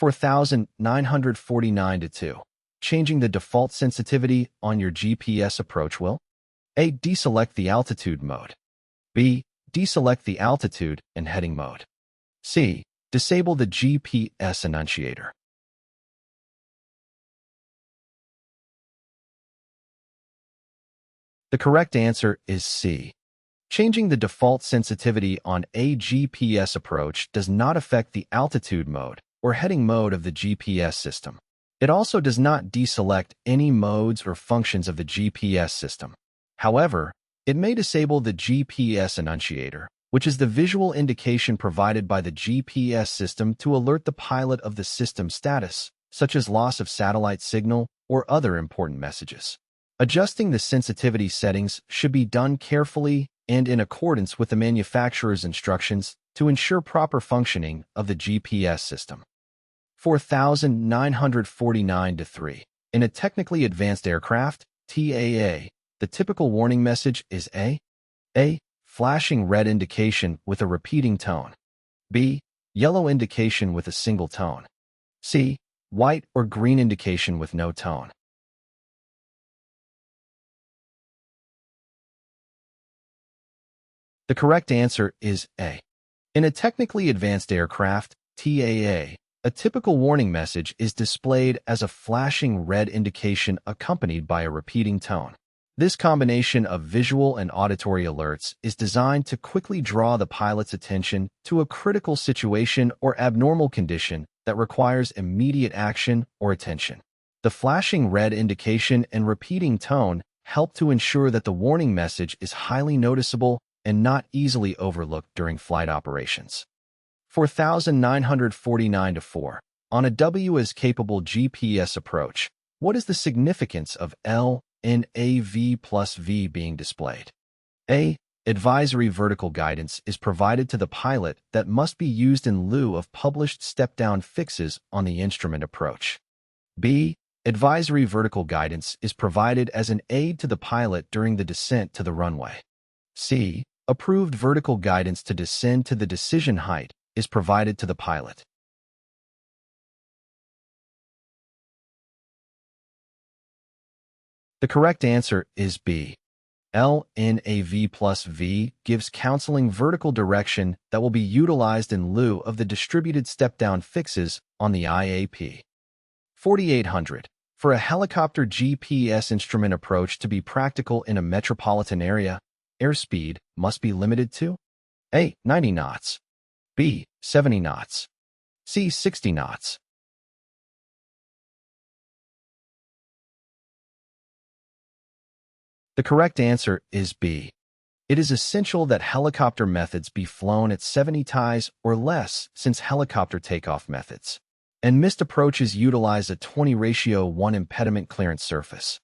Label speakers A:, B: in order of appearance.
A: Q4949-2. Changing the default sensitivity on your GPS approach will A. Deselect the altitude mode. B. Deselect the altitude and heading mode. C. Disable the GPS annunciator. The correct answer is C. Changing the default sensitivity on a GPS approach does not affect the altitude mode or heading mode of the GPS system. It also does not deselect any modes or functions of the GPS system. However, it may disable the GPS annunciator, which is the visual indication provided by the GPS system to alert the pilot of the system status, such as loss of satellite signal or other important messages. Adjusting the sensitivity settings should be done carefully and in accordance with the manufacturer's instructions to ensure proper functioning of the GPS system. Q4949-3. In a technically advanced aircraft, TAA, the typical warning message is A. Flashing red indication with a repeating tone. B. Yellow indication with a single tone. C. White or green indication with no tone. The correct answer is A. In a technically advanced aircraft, TAA, a typical warning message is displayed as a flashing red indication accompanied by a repeating tone. This combination of visual and auditory alerts is designed to quickly draw the pilot's attention to a critical situation or abnormal condition that requires immediate action or attention. The flashing red indication and repeating tone help to ensure that the warning message is highly noticeable and not easily overlooked during flight operations. Q4949-4. On a WAAS-capable GPS approach, what is the significance of LNAV+V being displayed? A. Advisory vertical guidance is provided to the pilot that must be used in lieu of published step-down fixes on the instrument approach. B. Advisory vertical guidance is provided as an aid to the pilot during the descent to the runway. C. Approved vertical guidance to descend to the decision height is provided to the pilot. The correct answer is B. LNAV+V gives counseling vertical direction that will be utilized in lieu of the distributed step-down fixes on the IAP. 4800. For a helicopter GPS instrument approach to be practical in a metropolitan area, airspeed must be limited to A. 90 knots, B. 70 knots, C. 60 knots. The correct answer is B. It is essential that helicopter methods be flown at 70 ties or less since helicopter takeoff methods and missed approaches utilize a 20:1 impediment clearance surface.